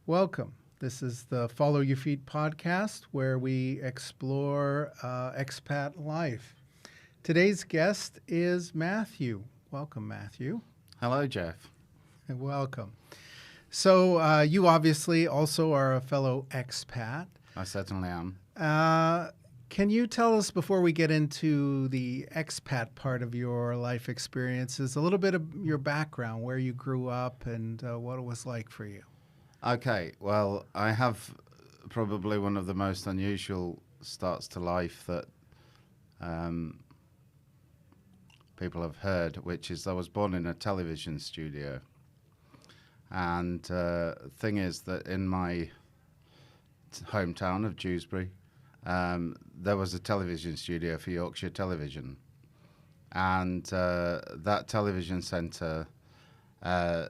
Welcome. This is the Follow Your Feet podcast where we explore expat life. Today's guest is Matthew. Welcome, Matthew. Hello, Jeff. Welcome. So you obviously also are a fellow expat. I certainly am. Can you tell us, before we get into the expat part of your life experiences, a little bit of your background, where you grew up and what it was like for you? Okay, well, I have probably one of the most unusual starts to life that people have heard, which is I was born in a television studio. And thing is that in my hometown of Dewsbury, there was a television studio for Yorkshire Television. And that television centre, now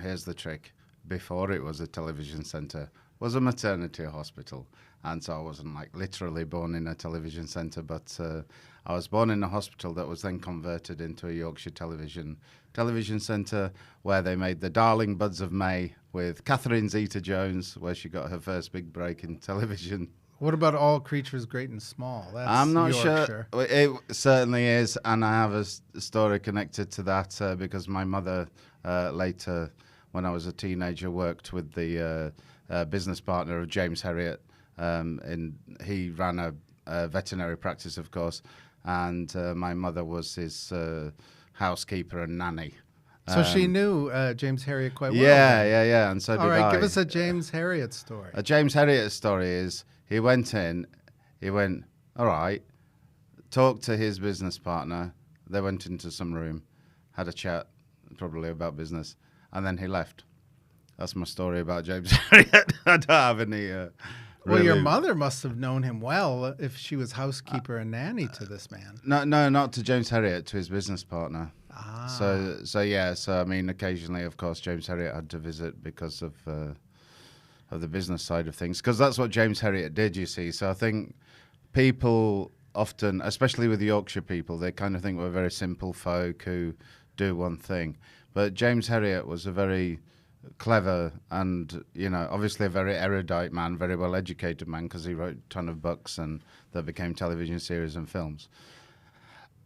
here's the trick, before it was a television centre, was a maternity hospital. And so I wasn't like literally born in a television centre, but I was born in a hospital that was then converted into a Yorkshire television centre, where they made The Darling Buds of May with Catherine Zeta-Jones, where she got her first big break in television. What about All Creatures Great and Small? That's I'm not Yorkshire. sure. It certainly is, and I have a story connected to that because my mother later, when I was a teenager, worked with the business partner of James Herriot. He ran a veterinary practice, of course, and my mother was his housekeeper and nanny. So she knew James Herriot quite well. Yeah, and so did I. All right, give us a James Herriot story. A James Herriot story is he went, all right, talked to his business partner. They went into some room, had a chat, probably about business, and then he left. That's my story about James Herriot. I don't have any... Well, your mother must have known him well if she was housekeeper and nanny to this man. No, not to James Herriot, to his business partner. Ah. So I mean, occasionally, of course, James Herriot had to visit because of the business side of things, because that's what James Herriot did, you see. So I think people often, especially with Yorkshire people, they kind of think we're very simple folk who do one thing. But James Herriot was a very clever and, obviously a very erudite man, very well educated man, because he wrote a ton of books and that became television series and films.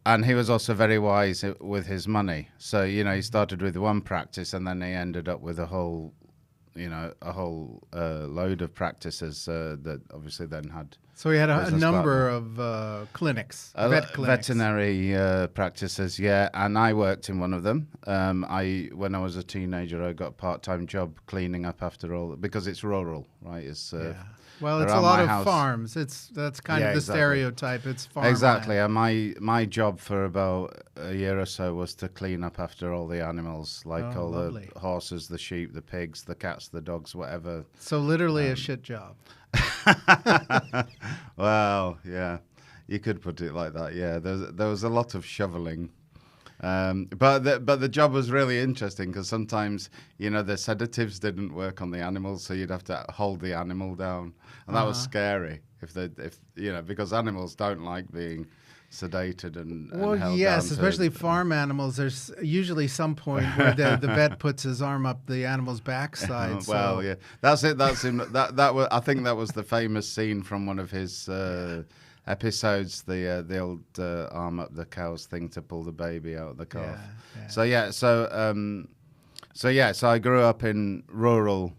And he was also very wise with his money. So, he started with one practice and then he ended up with a whole load of practices that obviously then had... So he had a number of clinics, vet clinics. Veterinary practices, yeah, and I worked in one of them. When I was a teenager, I got a part-time job cleaning up after all, because it's rural, right? It's Well, it's a lot of house. Farms. That's kind of the stereotype. It's farm. Exactly, and my job for about a year or so was to clean up after all the animals, like lovely. The horses, the sheep, the pigs, the cats, the dogs, whatever. So literally a shit job. Well, yeah, you could put it like that. Yeah, there was a lot of shoveling. But the job was really interesting because sometimes, the sedatives didn't work on the animals, so you'd have to hold the animal down, and that was scary because animals don't like being sedated and held yes, down especially farm animals. There's usually some point where the vet puts his arm up the animal's backside. Well, yeah, that's it. That's him. That was, I think that was the famous scene from one of his episodes, the old arm up the cow's thing to pull the baby out of the calf. Yeah. So I grew up in rural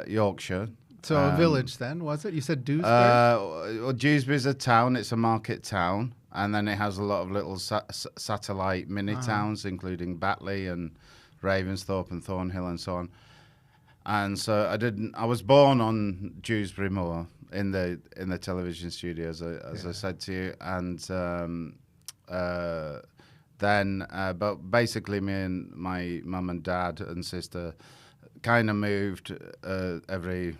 Yorkshire. So a village then, was it? You said Dewsbury? Well, Dewsbury's a town. It's a market town. And then it has a lot of little satellite mini towns, including Batley and Ravensthorpe and Thornhill and so on. And so I was born on Dewsbury Moor in the television studio, as I said to you. And but basically me and my mum and dad and sister kind of moved every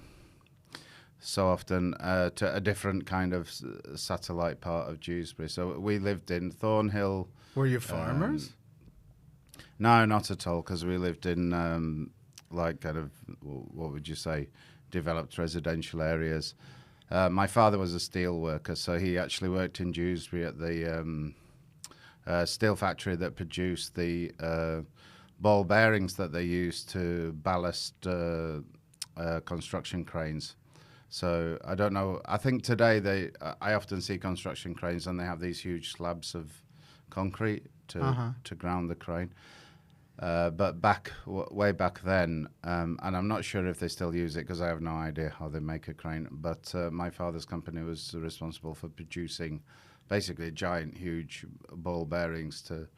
so often to a different kind of satellite part of Dewsbury. So we lived in Thornhill. Were you farmers? No, not at all, because we lived in kind of, what would you say, developed residential areas. My father was a steel worker, so he actually worked in Dewsbury at the steel factory that produced the ball bearings that they used to ballast construction cranes. So I don't know. I think today I often see construction cranes and they have these huge slabs of concrete to ground the crane. But way back then, and I'm not sure if they still use it because I have no idea how they make a crane. But my father's company was responsible for producing basically giant, huge ball bearings to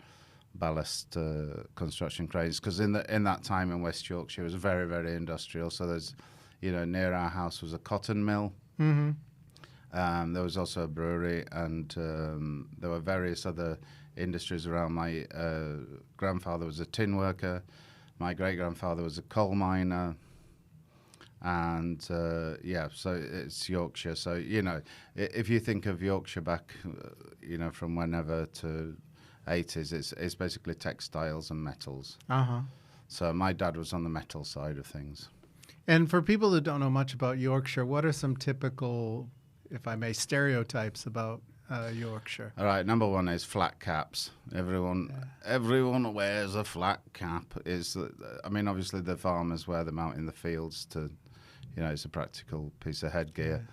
ballast construction cranes. Because in that time in West Yorkshire, it was very, very industrial. So there's, near our house was a cotton mill. Mm-hmm. There was also a brewery, and there were various other industries around. My grandfather was a tin worker. My great-grandfather was a coal miner. And, so it's Yorkshire. So, if you think of Yorkshire back, from whenever to 80s, it's basically textiles and metals. Uh-huh. So my dad was on the metal side of things. And for people who don't know much about Yorkshire, what are some typical, if I may, stereotypes about Yorkshire? All right, number one is flat caps. Everyone wears a flat cap. Obviously the farmers wear them out in the fields to, it's a practical piece of headgear.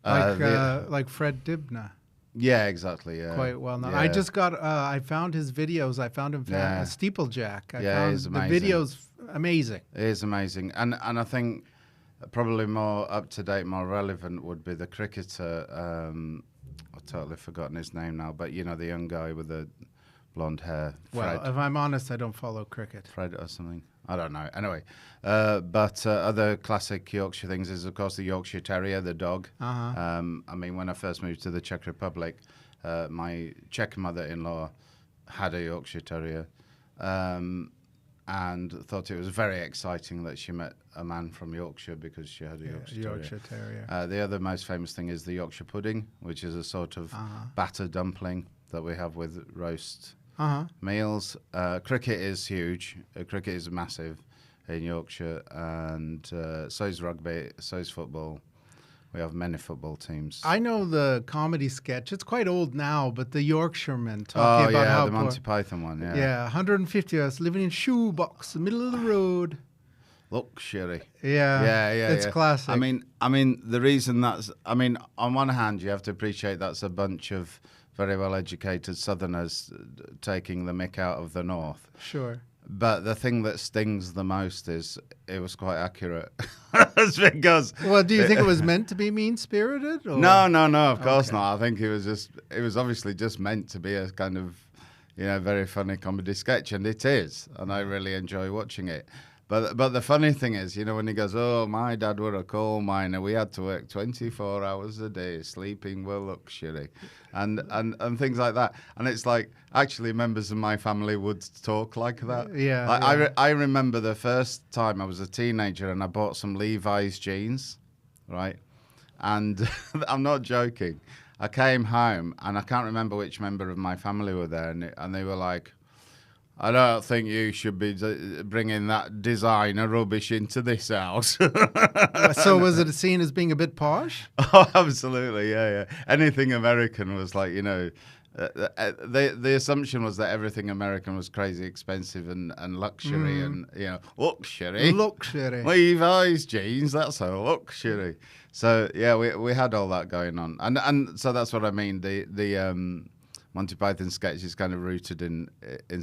Like Fred Dibnah. Yeah, exactly. Yeah, quite well known. Yeah. I found his videos. I found him Steeplejack. He's amazing. The videos amazing. It is amazing, and I think probably more up to date, more relevant would be the cricketer. I've totally forgotten his name now, but the young guy with the blonde hair. Fred. Well, if I'm honest, I don't follow cricket. Fred or something. I don't know. Anyway, but other classic Yorkshire things is, of course, the Yorkshire Terrier, the dog. Uh-huh. When I first moved to the Czech Republic, my Czech mother-in-law had a Yorkshire Terrier, and thought it was very exciting that she met a man from Yorkshire because she had a Yorkshire Terrier. The other most famous thing is the Yorkshire pudding, which is a sort of batter dumpling that we have with roast meals. Cricket is huge. Cricket is massive in Yorkshire, and so is rugby, so is football. We have many football teams. I know the comedy sketch. It's quite old now, but the Yorkshiremen talking about how the Monty Python one. Yeah, yeah, 150 of us living in shoebox, the middle of the road. Luxury. Yeah, it's classic. I mean, the reason on one hand, you have to appreciate that's a bunch of very well-educated Southerners taking the mick out of the North. Sure. But the thing that stings the most is it was quite accurate. It's because... Well, do you think it was meant to be mean-spirited? Or? No, of course not. I think it was obviously just meant to be a kind of, very funny comedy sketch, and it is, and I really enjoy watching it. But the funny thing is, when he goes, oh, my dad were a coal miner, we had to work 24 hours a day, sleeping were luxury, and things like that. And it's like, actually, members of my family would talk like that. I remember the first time I was a teenager and I bought some Levi's jeans, right? And I'm not joking. I came home and I can't remember which member of my family were there, and they were like, I don't think you should be bringing that designer rubbish into this house. So was it seen as being a bit posh? Oh, absolutely, yeah. Anything American was like, the assumption was that everything American was crazy expensive and luxury and, luxury. Luxury. Levi's jeans, that's a luxury. So, yeah, we had all that going on. And so that's what I mean. The Monty Python sketch is kind of rooted in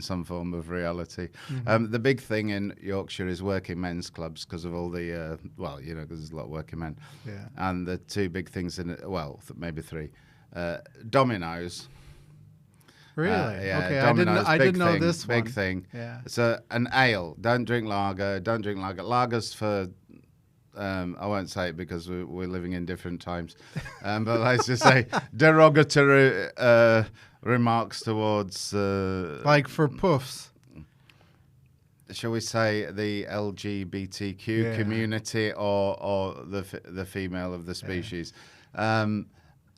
some form of reality. Mm-hmm. The big thing in Yorkshire is working men's clubs because of all the, because there's a lot of working men. Yeah. And the two big things in it, maybe three. Dominoes. Really? Yeah. Okay, Dominoes, I didn't know this one. Big thing. Yeah. So an ale. Don't drink lager. Lager's for... I won't say it because we're living in different times. But let's just say derogatory remarks towards... like for puffs. Shall we say the LGBTQ community or the female of the species? Yeah.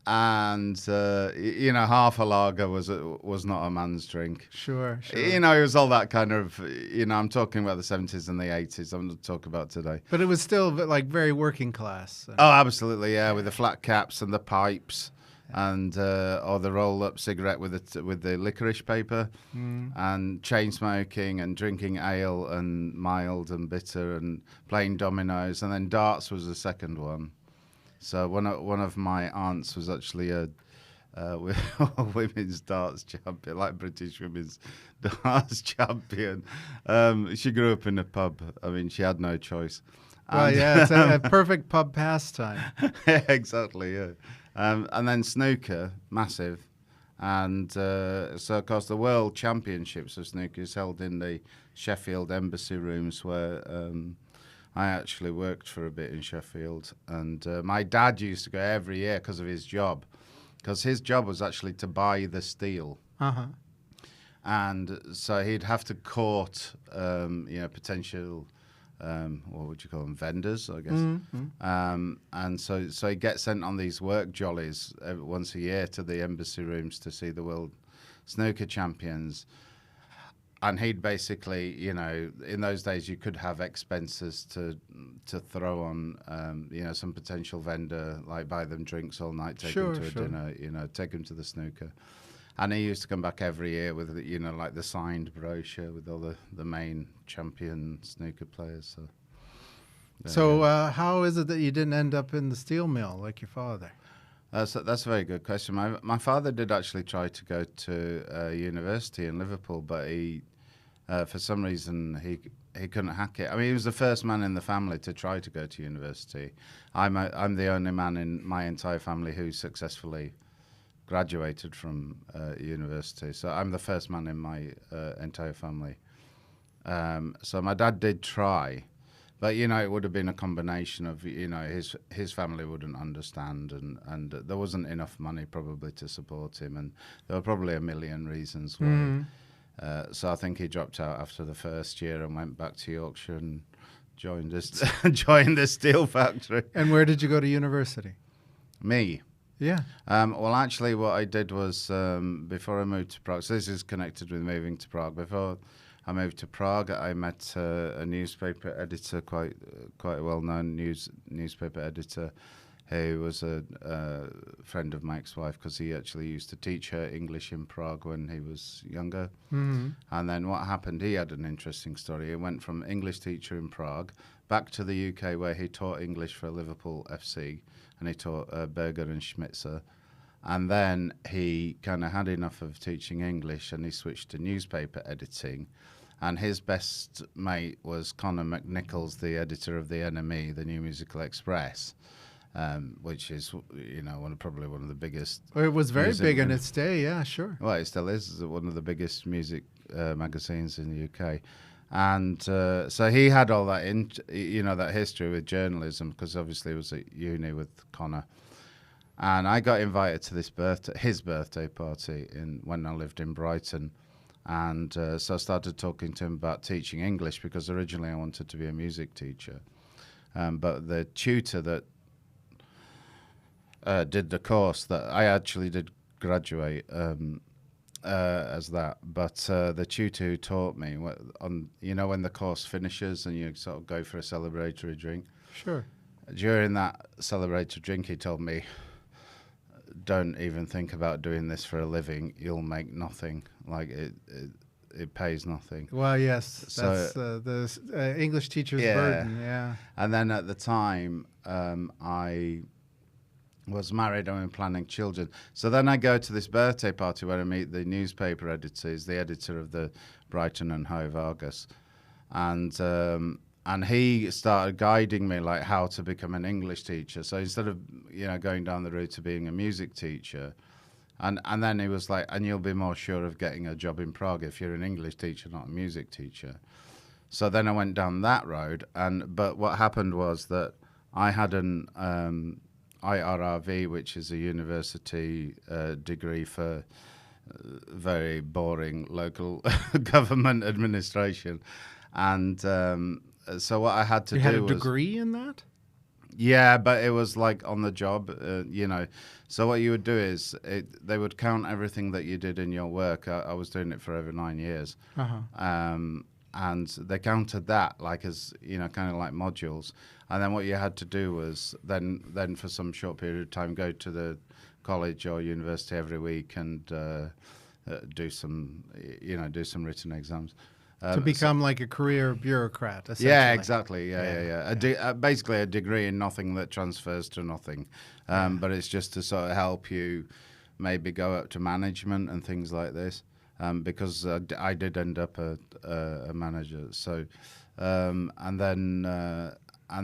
Half a lager was not a man's drink. Sure. It was all that kind of, I'm talking about the 70s and the 80s. I'm not talking about today. But it was still like very working class. Oh, absolutely, yeah, with the flat caps and the pipes. and or the roll-up cigarette with the licorice paper, and chain smoking and drinking ale and mild and bitter and playing dominoes, and then darts was the second one. So one of my aunts was actually a women's darts champion, like British women's darts champion. She grew up in a pub. I mean, she had no choice. Well, yeah, it's a perfect pub pastime. Yeah, exactly, yeah. And then snooker, massive. And so, of course, the World Championships of snooker is held in the Sheffield Embassy Rooms, where I actually worked for a bit in Sheffield. And my dad used to go every year because of his job. Because his job was actually to buy the steel. Uh-huh. And so he'd have to court, potential... what would you call them? Vendors, I guess. Mm-hmm. And so he gets sent on these work jollies once a year to the embassy rooms to see the world snooker champions. And he'd basically, in those days you could have expenses to throw on, some potential vendor, like buy them drinks all night, take them to a dinner, take them to the snooker. And he used to come back every year with, like the signed brochure with all the main champion snooker players. So how is it that you didn't end up in the steel mill like your father? That's a very good question. My father did actually try to go to university in Liverpool, but he, for some reason, he couldn't hack it. I mean, he was the first man in the family to try to go to university. I'm the only man in my entire family who successfully graduated from university, so I'm the first man in my entire family. So my dad did try, but it would have been a combination of his family wouldn't understand, and there wasn't enough money probably to support him, and there were probably a million reasons why. Mm-hmm. So I think he dropped out after the first year and went back to Yorkshire and joined the steel factory. And where did you go to university? Me. Yeah. Well, actually, what I did was before I moved to Prague. So this is connected with moving to Prague. Before I moved to Prague, I met a newspaper editor, quite a well-known newspaper editor, who was a friend of my ex-wife, because he actually used to teach her English in Prague when he was younger. Mm-hmm. And then what happened? He had an interesting story. He went from English teacher in Prague back to the UK, where he taught English for Liverpool FC. And he taught Berger and Schmitzer. And then he kind of had enough of teaching English, and he switched to newspaper editing. And his best mate was Conor McNichols, the editor of the NME, the New Musical Express, which is, probably one of the biggest. Well, it was very big in its day, yeah, sure. Well, it still is one of the biggest music magazines in the UK. And so he had all that, that history with journalism, because obviously he was at uni with Connor. And I got invited to his birthday party when I lived in Brighton. And so I started talking to him about teaching English, because originally I wanted to be a music teacher. But the tutor that did the course, that I actually did graduate as that, but the tutor who taught me when the course finishes and you sort of go for a celebratory drink. Sure. During that celebratory drink, he told me, "Don't even think about doing this for a living. You'll make nothing. Like it pays nothing." Well, yes, that's the English teacher's burden. Yeah. And then at the time, I was married and planning children. So then I go to this birthday party where I meet the newspaper editor. He's the editor of the Brighton and Hove Argus. And he started guiding me, like, how to become an English teacher. So instead of, going down the route of being a music teacher, and then he was like, and you'll be more sure of getting a job in Prague if you're an English teacher, not a music teacher. So then I went down that road. But what happened was that I had an IRRV, which is a university degree for very boring local government administration. And so what I had to do was... You had a degree in that? Yeah, but it was like on the job, So what you would do is they would count everything that you did in your work. I was doing it for over 9 years. Uh-huh. And they counted that like as, kind of like modules. And then what you had to do was then for some short period of time, go to the college or university every week and do some written exams. To become like a career bureaucrat, essentially. Yeah, exactly. Yeah. Basically, a degree in nothing that transfers to nothing. But it's just to sort of help you maybe go up to management and things like this. Because I did end up a manager. So, and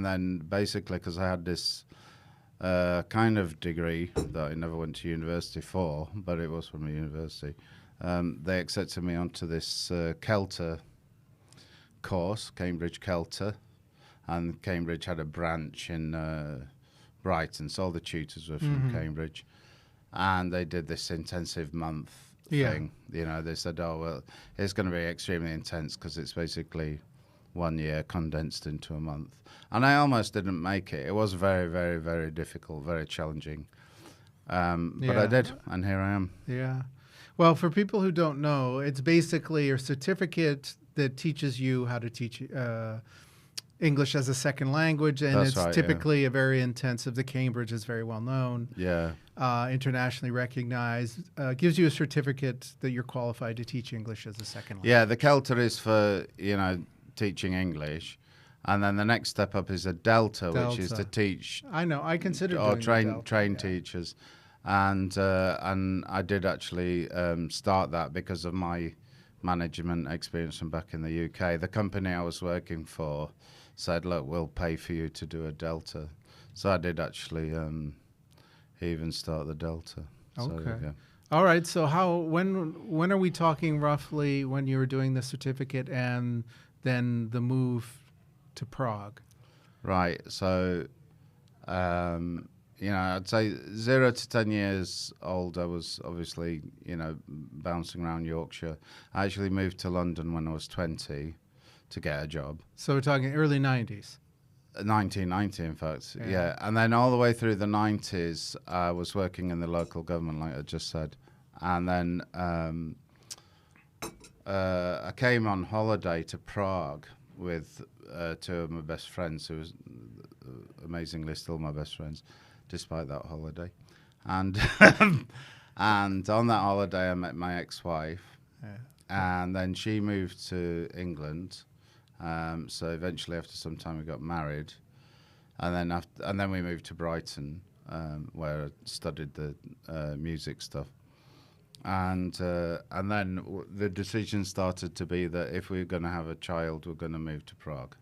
then basically, because I had this kind of degree that I never went to university for, but it was from a university. They accepted me onto this Kelter course, Cambridge Kelter, and Cambridge had a branch in Brighton, so all the tutors were from Cambridge, and they did this intensive month thing. You know, they said, oh, well, it's going to be extremely intense because it's basically 1 year condensed into a month. And I almost didn't make it. It was very, very, very difficult, very challenging. But I did, and here I am. Yeah. Well, for people who don't know, it's basically a certificate that teaches you how to teach English as a second language, and That's it's right, typically a very intensive. The Cambridge is very well known. Yeah. Internationally recognized, gives you a certificate that you're qualified to teach English as a second language. Yeah, the Kelter is for, teaching English. And then the next step up is a Delta, which is to teach... I know, I consider or doing train teachers. And I did actually start that because of my management experience from back in the UK. The company I was working for said, look, we'll pay for you to do a Delta. So I did actually even start the Delta. Okay. So, yeah. All right. So when are we talking roughly when you were doing the certificate and then the move to Prague? Right. So, I'd say 0 to 10 years old, I was obviously, bouncing around Yorkshire. I actually moved to London when I was 20 to get a job. So we're talking early 90s. 1990, in fact, yeah. And then all the way through the 90s, I was working in the local government, like I just said. And then I came on holiday to Prague with two of my best friends, who was amazingly still my best friends, despite that holiday. And and on that holiday, I met my ex-wife, and then she moved to England. So eventually, after some time, we got married, and then we moved to Brighton, where I studied the music stuff. And then the decision started to be that if we were going to have a child, we're going to move to Prague.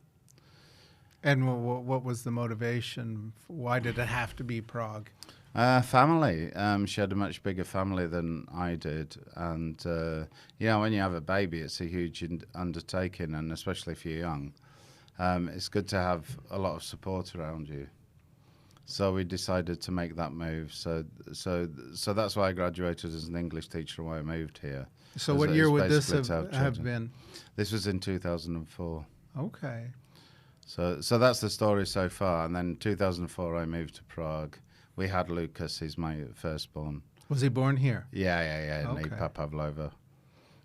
And what was the motivation? Why did it have to be Prague? Family. She had a much bigger family than I did. And, when you have a baby, it's a huge undertaking, and especially if you're young. It's good to have a lot of support around you. So we decided to make that move. So that's why I graduated as an English teacher and why I moved here. So what year would this have been? This was in 2004. Okay. So that's the story so far. And then 2004, I moved to Prague. We had Lucas. He's my firstborn. Was he born here? Yeah. Okay. In Pavlova.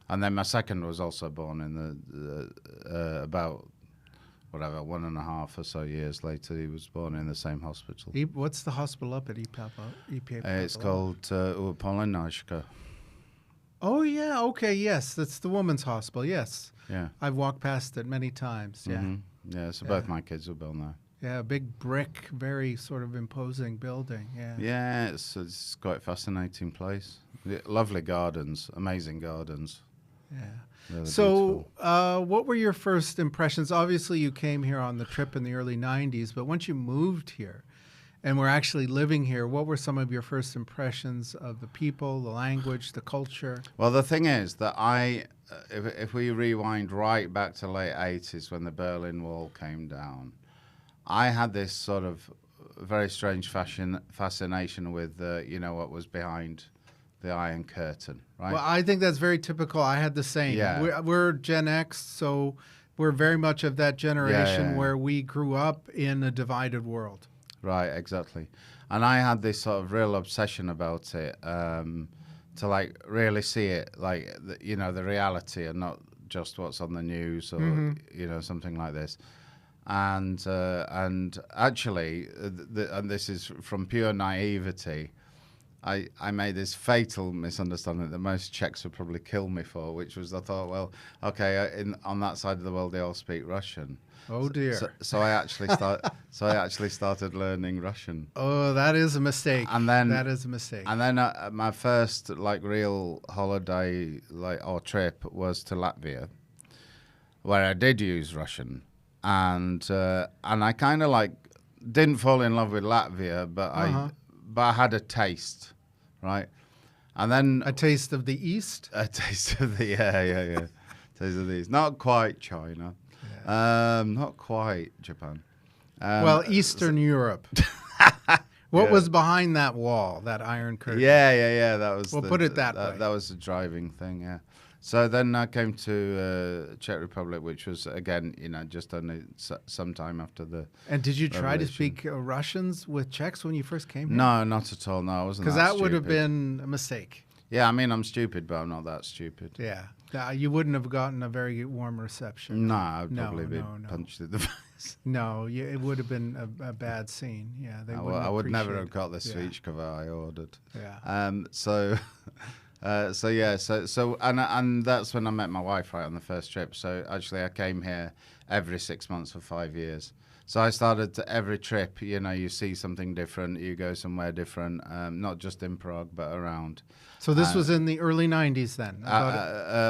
And then my second was also born in the about 1.5 or so years later. He was born in the same hospital. What's the hospital up at It's called Upolenashka. Oh yeah. Okay. Yes, that's the women's hospital. Yes. Yeah. I've walked past it many times. Yeah. Mm-hmm. Yeah. So both my kids were born there. Yeah, a big brick, very sort of imposing building. Yeah. Yeah, it's quite a fascinating place. Lovely gardens, amazing gardens. Yeah. Really so, what were your first impressions? Obviously, you came here on the trip in the early 90s, but once you moved here and were actually living here, what were some of your first impressions of the people, the language, the culture? Well, the thing is that if we rewind right back to late 80s when the Berlin Wall came down, I had this sort of very strange fascination with, what was behind the Iron Curtain, right? Well, I think that's very typical. I had the same. Yeah. We're Gen X, so we're very much of that generation where we grew up in a divided world. Right, exactly. And I had this sort of real obsession about it, to really see it, the reality and not just what's on the news or, something like this. And actually, and this is from pure naivety, I made this fatal misunderstanding that most Czechs would probably kill me for, which was I thought, well, okay, on that side of the world they all speak Russian. Oh dear. So I actually started learning Russian. Oh, that is a mistake. And then that is a mistake. And then my first real holiday or trip was to Latvia, where I did use Russian, and I kind of didn't fall in love with Latvia, but I had a taste, right? And then a taste of the East. A taste of the taste of the East. Not quite China. Not quite Japan. Well, Eastern Europe. What was behind that wall, that Iron Curtain? Yeah. That was. We'll put it that way. That was the driving thing. Yeah. So then I came to Czech Republic, which was again, just only some time after the. And did you try to revolution. speak Russians with Czechs when you first came here? No, not at all. No, I wasn't. Because that would have been a mistake. Yeah, I mean, I'm stupid, but I'm not that stupid. Yeah. You wouldn't have gotten a very warm reception. No, I'd probably be punched in the face. No, it would have been a bad scene. Yeah, I would never have got the speech cover I ordered. Yeah. So and that's when I met my wife, right, on the first trip. So actually, I came here every 6 months for 5 years. So I started every trip. You see something different. You go somewhere different, not just in Prague, but around. So this was in the early 90s then?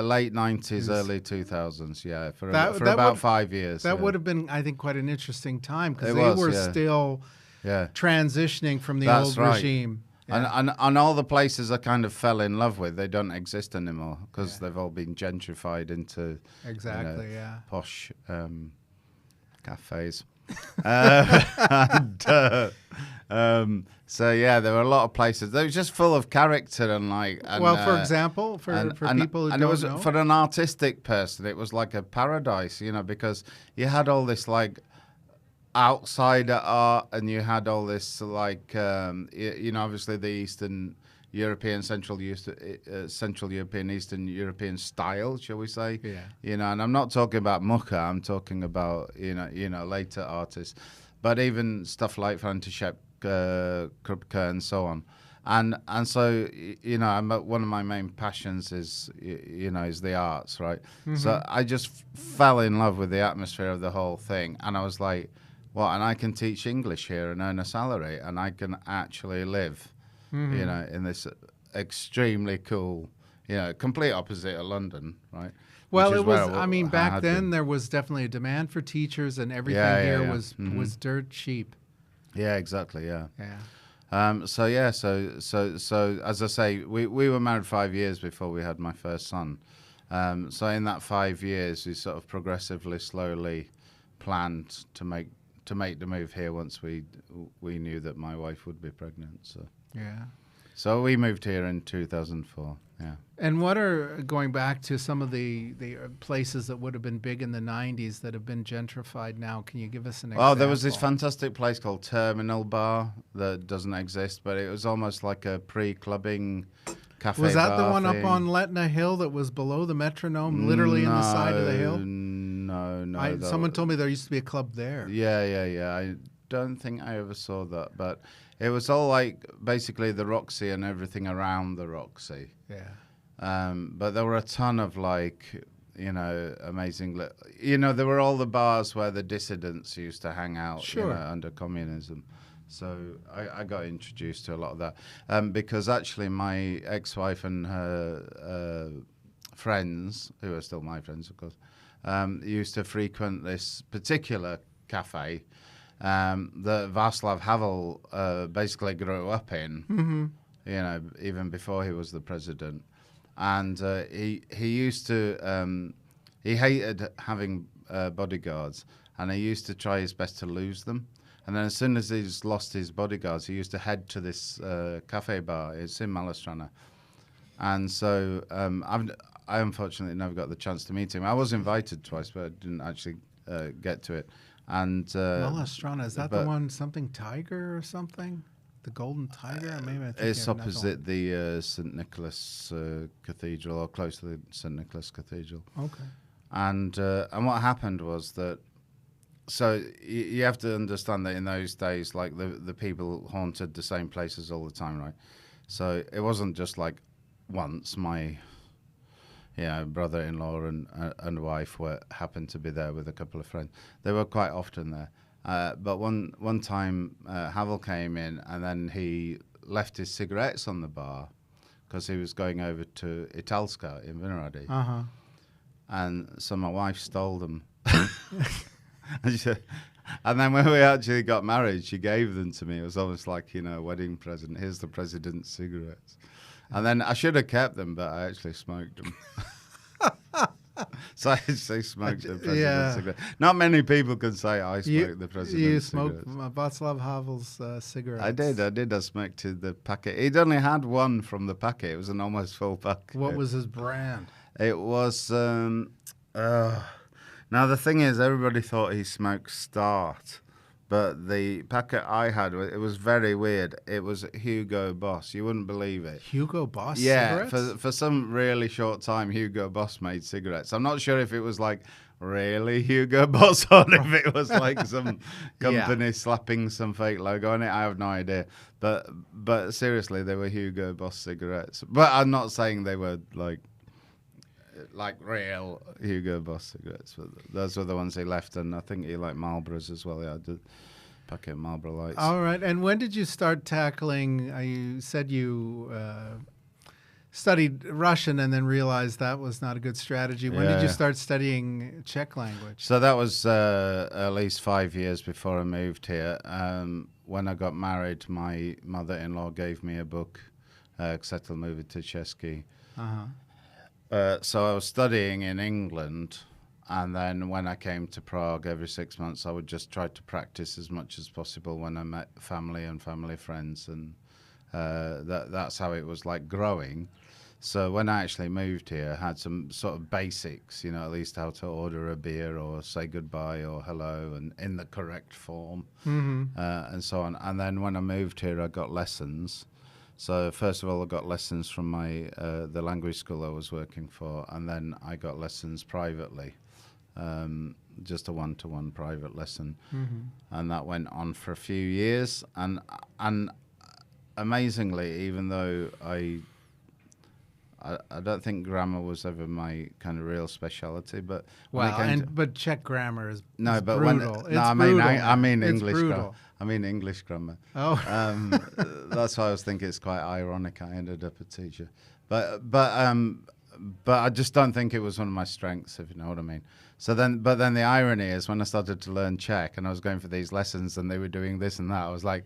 Late 90s, early 2000s, yeah, for about 5 years. That would have been, I think, quite an interesting time because they were still Yeah. transitioning from the That's old right. regime. Yeah. And all the places I kind of fell in love with, they don't exist anymore because they've all been gentrified into posh cafes. So yeah, there were a lot of places. They were just full of character and like. And, well, for example, for people who don't it was, know, for an artistic person, it was like a paradise, because you had all this like outsider art, and you had all this like obviously the Eastern European, Central European, Eastern European style, shall we say? Yeah. And I'm not talking about Mucha. I'm talking about later artists, but even stuff like František Krupka and so on. And so one of my main passions is is the arts, right? Mm-hmm. So I just fell in love with the atmosphere of the whole thing, and I was like, well, and I can teach English here and earn a salary, and I can actually live. Mm-hmm. In this extremely cool, complete opposite of London, right? Well, it was. I mean, back then there was definitely a demand for teachers, and everything was dirt cheap. Yeah, exactly. Yeah. Yeah. So as I say, we were married 5 years before we had my first son. So in that 5 years, we sort of progressively, slowly planned to make the move here once we knew that my wife would be pregnant. So we moved here in 2004. Yeah. And what are, going back to some of the places that would have been big in the 90s that have been gentrified now, can you give us an example? Oh, there was this fantastic place called Terminal Bar that doesn't exist, but it was almost like a pre-clubbing cafe. Was that the one thing. up on Letna Hill that was below the Metronome, literally in the side of the hill? No. Someone told me there used to be a club there. Yeah. I don't think I ever saw that, but it was all like basically the Roxy and everything around the Roxy. Yeah. But there were a ton of like, amazing. There were all the bars where the dissidents used to hang out under communism. So I got introduced to a lot of that because actually my ex-wife and her friends, who are still my friends, of course, used to frequent this particular cafe that Václav Havel basically grew up in, even before he was the president. And he used to, he hated having bodyguards, and he used to try his best to lose them. And then as soon as he's lost his bodyguards, he used to head to this cafe bar. It's in Malá. And so I unfortunately never got the chance to meet him. I was invited twice, but I didn't actually get to it. And Malá, is that the one, something Tiger or something? The Golden Tiger? Maybe it's opposite the St. Nicholas Cathedral, or close to the St. Nicholas Cathedral. Okay. And what happened was that, so you have to understand that in those days, like the people haunted the same places all the time, right? So it wasn't just like once. My brother-in-law and wife happened to be there with a couple of friends. They were quite often there. But one time, Havel came in and then he left his cigarettes on the bar because he was going over to Italska in Vinohrady. Uh-huh. And so my wife stole them. And then when we actually got married, she gave them to me. It was almost like, a wedding present. Here's the president's cigarettes. And then I should have kept them, but I actually smoked them. So I actually smoked the president's cigarette. Not many people can say I smoked the president's You cigarettes. smoked Václav Havel's cigarettes. I did. I smoked the packet. He'd only had one from the packet. It was an almost full packet. What was his brand? It was... now, the thing is, everybody thought he smoked Start. But the packet I had, it was very weird. It was Hugo Boss. You wouldn't believe it. Hugo Boss cigarettes? cigarettes? For some really short time, Hugo Boss made cigarettes. I'm not sure if it was like really Hugo Boss or if it was like some company slapping some fake logo on it. I have no idea. But seriously, they were Hugo Boss cigarettes. But I'm not saying they were like real Hugo Boss cigarettes. But those were the ones he left, and I think he liked Marlboros as well. Yeah, I did packet of Marlboro Lights. All right. And when did you start tackling? You said you studied Russian and then realized that was not a good strategy. When did you start studying Czech language? So that was at least 5 years before I moved here. When I got married, my mother-in-law gave me a book, Settle Moving to Czechia. Uh-huh. So I was studying in England, and then when I came to Prague every 6 months, I would just try to practice as much as possible when I met family and family friends, and that's how it was like growing. So when I actually moved here, I had some sort of basics, at least how to order a beer or say goodbye or hello and in the correct form, and so on. And then when I moved here, I got lessons. So first of all, I got lessons from the language school I was working for, and then I got lessons privately, just a one-to-one private lesson, and that went on for a few years. And amazingly, even though I don't think grammar was ever my kind of real speciality, but but Czech grammar is brutal. I mean It's English brutal. grammar. I mean English grammar. Oh, That's why I was thinking it's quite ironic I ended up a teacher, but I just don't think it was one of my strengths, if you know what I mean. But then the irony is when I started to learn Czech and I was going for these lessons and they were doing this and that, I was like,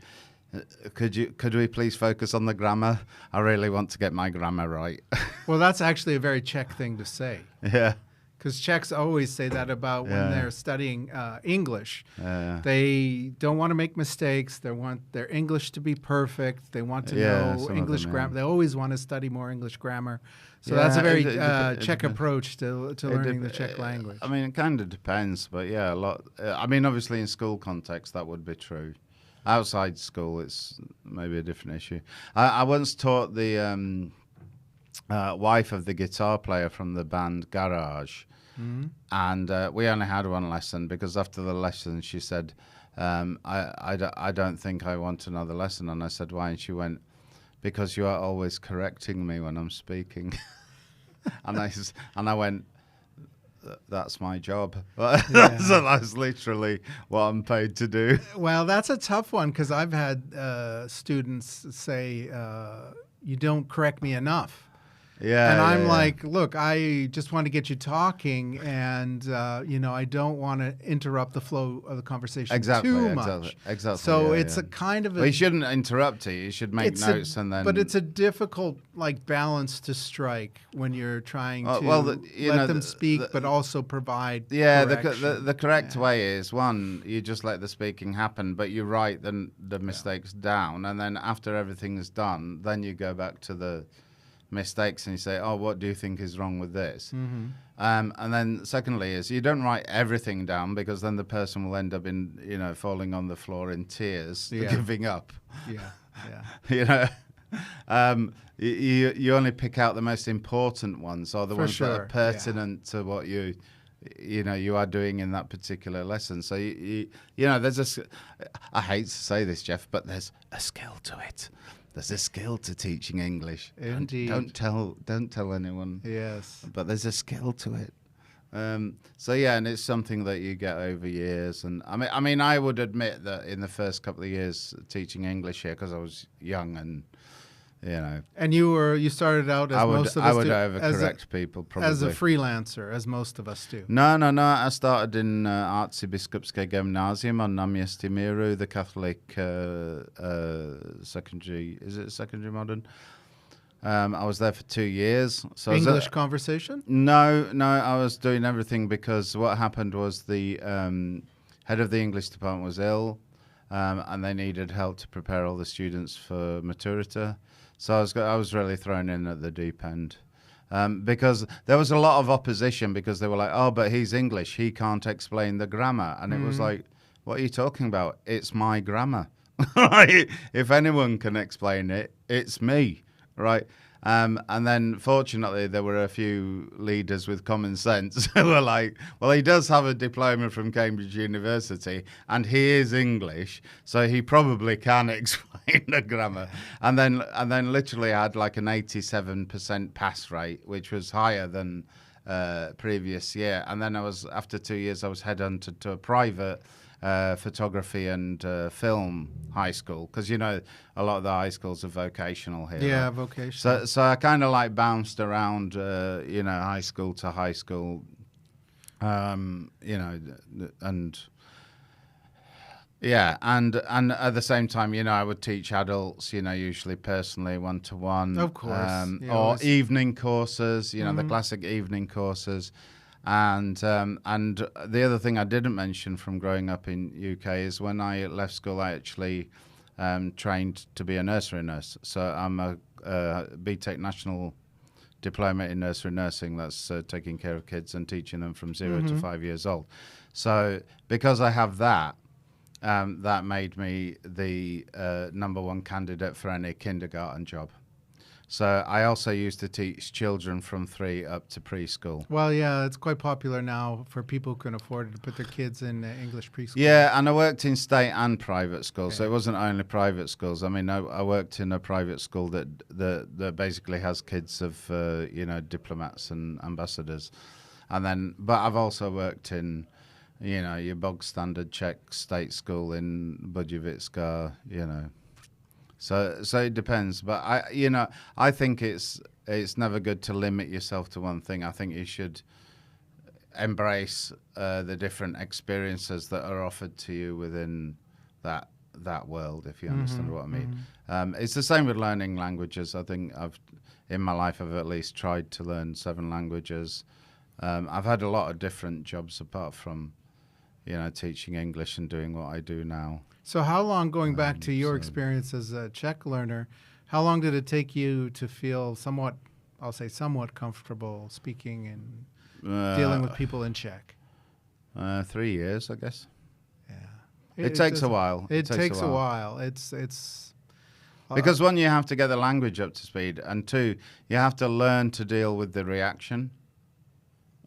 could we please focus on the grammar? I really want to get my grammar right. well, that's actually a very Czech thing to say. Yeah. Because Czechs always say that about when they're studying English. Yeah. They don't want to make mistakes. They want their English to be perfect. They want to know English grammar. They always want to study more English grammar. So that's a very Czech approach to learning the Czech language. I mean, it kind of depends, but yeah, a lot. I mean, obviously in school context, that would be true. Outside school, it's maybe a different issue. I once taught the wife of the guitar player from the band Garage, and we only had one lesson because after the lesson she said, I don't think I want another lesson. And I said, why? And she went, because you are always correcting me when I'm speaking. and I went, that's my job. That's literally what I'm paid to do. Well, that's a tough one because I've had students say, you don't correct me enough. Yeah, and I'm like, look, I just want to get you talking, and I don't want to interrupt the flow of the conversation too much. Exactly. So it's a kind of well, you shouldn't interrupt it. You should make notes and then. But it's a difficult balance to strike when you're trying to let them speak, but also provide. Yeah, the correct way is one, you just let the speaking happen, but you write the mistakes down, and then after everything's done, then you go back to the mistakes and you say, oh, what do you think is wrong with this? And then secondly is you don't write everything down because then the person will end up in falling on the floor in tears, giving up. You only pick out the most important ones or the ones that are pertinent to what you are doing in that particular lesson. So there's I hate to say this, Jeff, but there's a skill to it. there's a skill to teaching English. Indeed. Don't tell anyone. Yes. But there's a skill to it. So yeah, and it's something that you get over years. And I mean, I would admit that in the first couple of years teaching English here, because I was young and, you know. And you started out as most of us I would do, overcorrect people probably. as a freelancer, as most of us do. No. I started in Arcibiskupské gymnasium on Náměstí Míru, the Catholic secondary. Is it secondary modern? I was there for 2 years. So English conversation? No, I was doing everything because what happened was the head of the English department was ill, and they needed help to prepare all the students for Maturita. So I was really thrown in at the deep end. Because there was a lot of opposition because they were like, oh, but he's English, he can't explain the grammar. And it was like, what are you talking about? It's my grammar. If anyone can explain it, it's me. Right. And then, fortunately, there were a few leaders with common sense who were like, well, he does have a diploma from Cambridge University and he is English, so he probably can explain the grammar. And then literally I had like an 87% pass rate, which was higher than previous year. And then after 2 years, I was headhunted to a private photography and film high school, because you know a lot of the high schools are vocational here. Yeah, right? vocational. So I kind of like bounced around, high school to high school, and yeah, and at the same time, I would teach adults, usually personally, 1-to-1, Of course, or evening courses, the classic evening courses. And the other thing I didn't mention from growing up in UK is when I left school, I actually trained to be a nursery nurse. So I'm a BTEC National Diploma in Nursery Nursing. That's taking care of kids and teaching them from 0 to 5 years old. So because I have that, that made me the #1 candidate for any kindergarten job. So I also used to teach children from 3 up to preschool. Well, yeah, it's quite popular now for people who can afford it to put their kids in English preschool. Yeah, and I worked in state and private schools, so it wasn't only private schools. I mean, I worked in a private school that basically has kids of diplomats and ambassadors, but I've also worked in your bog standard Czech state school in Budějovice, So it depends, but I think it's never good to limit yourself to one thing. I think you should embrace the different experiences that are offered to you within that world, if you understand what I mean. It's the same with learning languages. I think in my life I've at least tried to learn 7 languages. I've had a lot of different jobs apart from teaching English and doing what I do now. So how long, going back to your experience as a Czech learner, how long did it take you to feel somewhat comfortable speaking and dealing with people in Czech? 3 years, I guess. Yeah. It takes a while. It takes a while. It's because 1, you have to get the language up to speed, and 2, you have to learn to deal with the reaction.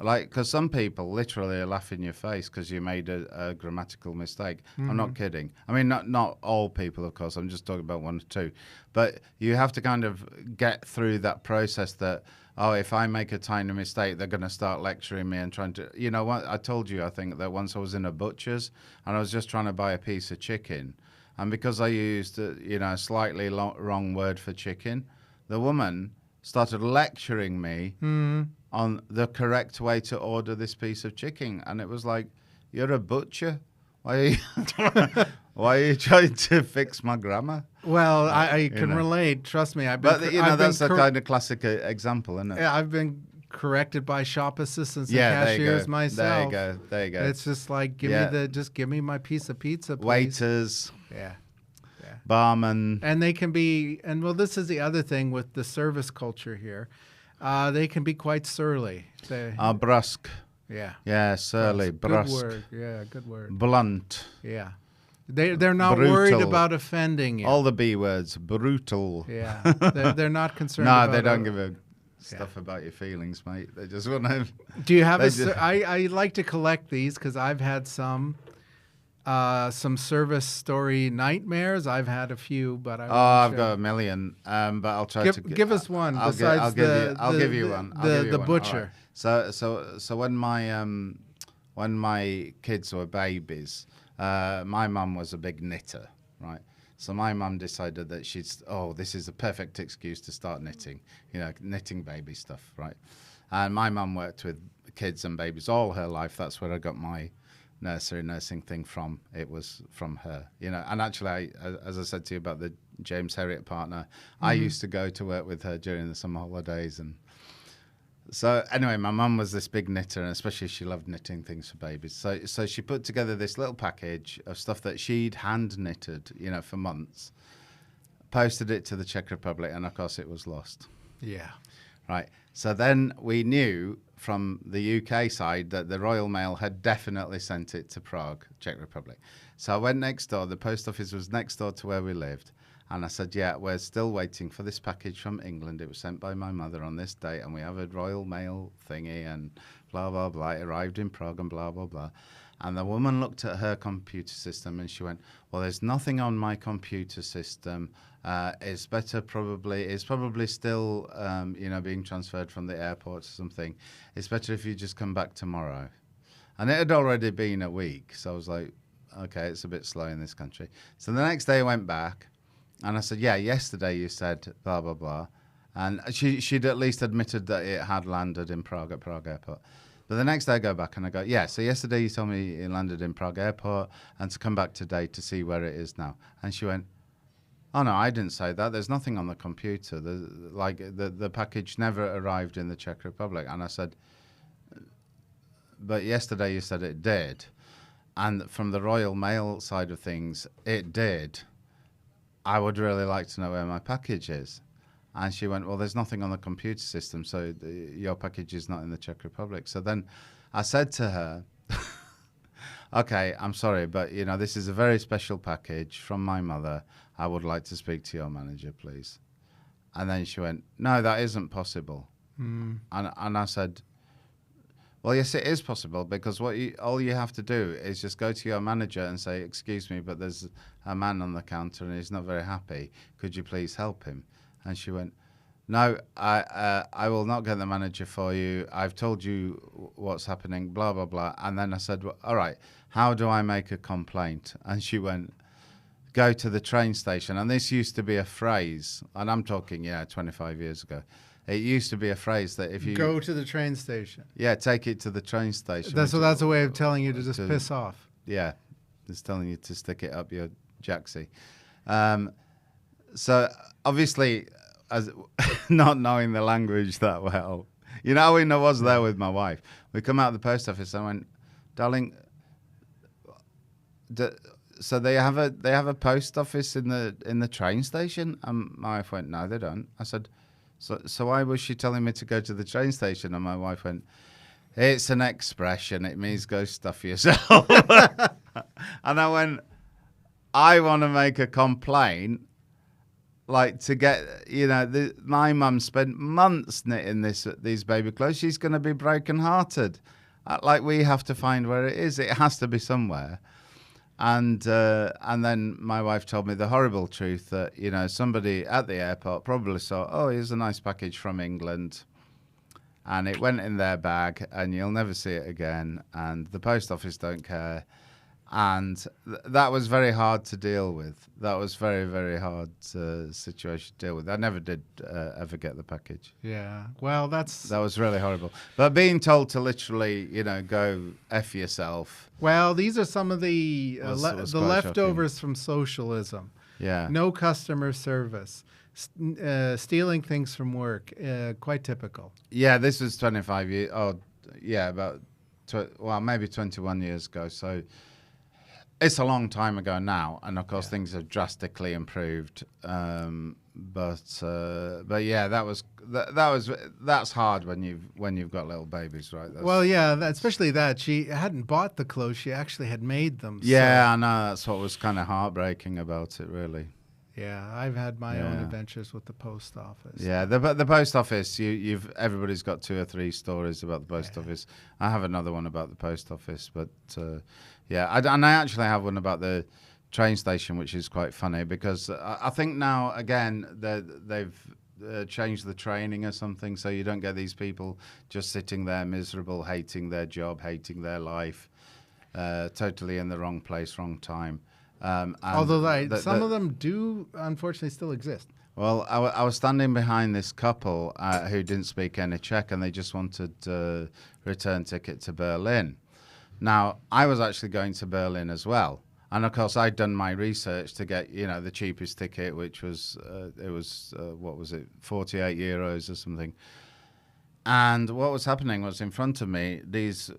Because some people literally laugh in your face because you made a grammatical mistake. I'm not kidding. I mean, not all people, of course. I'm just talking about 1 or 2. But you have to kind of get through that process that, if I make a tiny mistake, they're going to start lecturing me and trying to... I told you, I think, that once I was in a butcher's and I was just trying to buy a piece of chicken. And because I used, a slightly wrong word for chicken, the woman started lecturing me on the correct way to order this piece of chicken. And it was like, you're a butcher. Why are you trying to fix my grammar? Well, I can relate. Trust me. That's the kind of classic example, isn't it? Yeah, I've been corrected by shop assistants and cashiers myself. There you go. It's just like, give me my piece of pizza, please. Waiters. Yeah. Barman. And they can be, this is the other thing with the service culture here. They can be quite surly. Brusque. Yeah. Yeah, surly, brusque. Good word. Yeah, good word. Blunt. Yeah. They're not brutal. worried about offending you. All the B words. Brutal. Yeah. They're not concerned about No, they don't give a stuff about your feelings, mate. They just want to... Do you have I like to collect these because I've had some Some service story nightmares. I've had a few, but I Oh, won't I've share. got a million, but I'll try to Give us one I'll besides I'll give you one. I'll give you the one. All right. butcher. So when my kids were babies, my mum was a big knitter, right? So my mum decided that this is a perfect excuse to start knitting, knitting baby stuff, right? And my mum worked with kids and babies all her life. That's where I got my nursing thing from. It was from her, and actually, as I said to you about the James Herriot partner, I used to go to work with her during the summer holidays. And so anyway, my mum was this big knitter, and especially she loved knitting things for babies. So she put together this little package of stuff that she'd hand knitted, for months, posted it to the Czech Republic, and of course it was lost. Yeah. Right. So then we knew from the UK side that the Royal Mail had definitely sent it to Prague, Czech Republic. So I went next door. The post office was next door to where we lived. And I said, yeah, we're still waiting for this package from England. It was sent by my mother on this date, and we have a Royal Mail thingy and blah, blah, blah. It arrived in Prague and blah, blah, blah. And the woman looked at her computer system and she went, well, there's nothing on my computer system. It's probably still, being transferred from the airport or something. It's better if you just come back tomorrow. And it had already been a week. So I was like, okay, it's a bit slow in this country. So the next day I went back and I said, yeah, yesterday you said blah, blah, blah. And she'd at least admitted that it had landed in Prague at Prague Airport. But the next day I go back and I go, yeah, so yesterday you told me it landed in Prague Airport and to come back today to see where it is now. And she went, oh, no, I didn't say that. There's nothing on the computer. The package never arrived in the Czech Republic. And I said, but yesterday you said it did. And from the Royal Mail side of things, it did. I would really like to know where my package is. And she went, well, there's nothing on the computer system, so your package is not in the Czech Republic. So then I said to her, okay, I'm sorry, but, this is a very special package from my mother. I would like to speak to your manager, please. And then she went, no, that isn't possible. And I said, well, yes, it is possible, because all you have to do is just go to your manager and say, excuse me, but there's a man on the counter and he's not very happy. Could you please help him? And she went, no, I will not get the manager for you. I've told you what's happening, blah, blah, blah. And then I said, well, all right, how do I make a complaint? And she went, go to the train station. And this used to be a phrase, and I'm talking, 25 years ago. It used to be a phrase that if you... Go to the train station. Yeah, take it to the train station. That's a way of telling you to just piss off. Yeah, it's telling you to stick it up your jacksie. So obviously, as not knowing the language that well, I was there with my wife. We come out of the post office and I went, darling, so they have a post office in the train station? And my wife went, no, they don't. I said, so why was she telling me to go to the train station? And my wife went, it's an expression. It means go stuff yourself. And I went, I want to make a complaint. Like to get, my mum spent months knitting these baby clothes. She's going to be brokenhearted. Like we have to find where it is. It has to be somewhere. And then my wife told me the horrible truth that, somebody at the airport probably saw, oh, here's a nice package from England. And it went in their bag and you'll never see it again. And the post office don't care. And that was very hard to deal with. That was very, very hard situation to deal with. I never did ever get the package. Yeah. Well, that was really horrible. But being told to literally, go F yourself. Well, these are some of the was leftovers from socialism. Yeah. No customer service. Stealing things from work. Quite typical. Yeah, this was 25 years. Oh, yeah, maybe 21 years ago. So it's a long time ago now, and of course things have drastically improved. But yeah, that's hard when you've got little babies, right? Well, yeah, especially that she hadn't bought the clothes; she actually had made them. Yeah, I know. That's what was kind of heartbreaking about it, really. Yeah, I've had my own adventures with the post office. Yeah, the post office. Everybody's got 2 or 3 stories about the post office. I have another one about the post office, but and I actually have one about the train station, which is quite funny because I think now again they've changed the training or something, so you don't get these people just sitting there miserable, hating their job, hating their life, totally in the wrong place, wrong time. Although some of them do unfortunately still exist. Well, I was standing behind this couple who didn't speak any Czech, and they just wanted a return ticket to Berlin. Now, I was actually going to Berlin as well. And, of course, I'd done my research to get, the cheapest ticket, which was, what was it, 48 euros or something. And what was happening was in front of me, these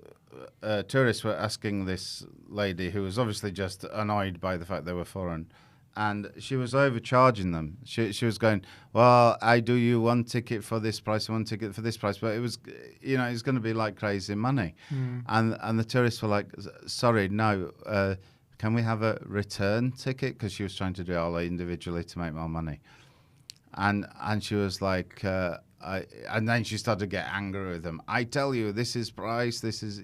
tourists were asking this lady, who was obviously just annoyed by the fact they were foreign, and she was overcharging them. She was going, well, I do you one ticket for this price, one ticket for this price, but it was, it's going to be like crazy money. And the tourists were like, sorry, no, can we have a return ticket? Because she was trying to do it all individually to make more money. And she was like, and then she started to get angry with them. I tell you, this is price, this is,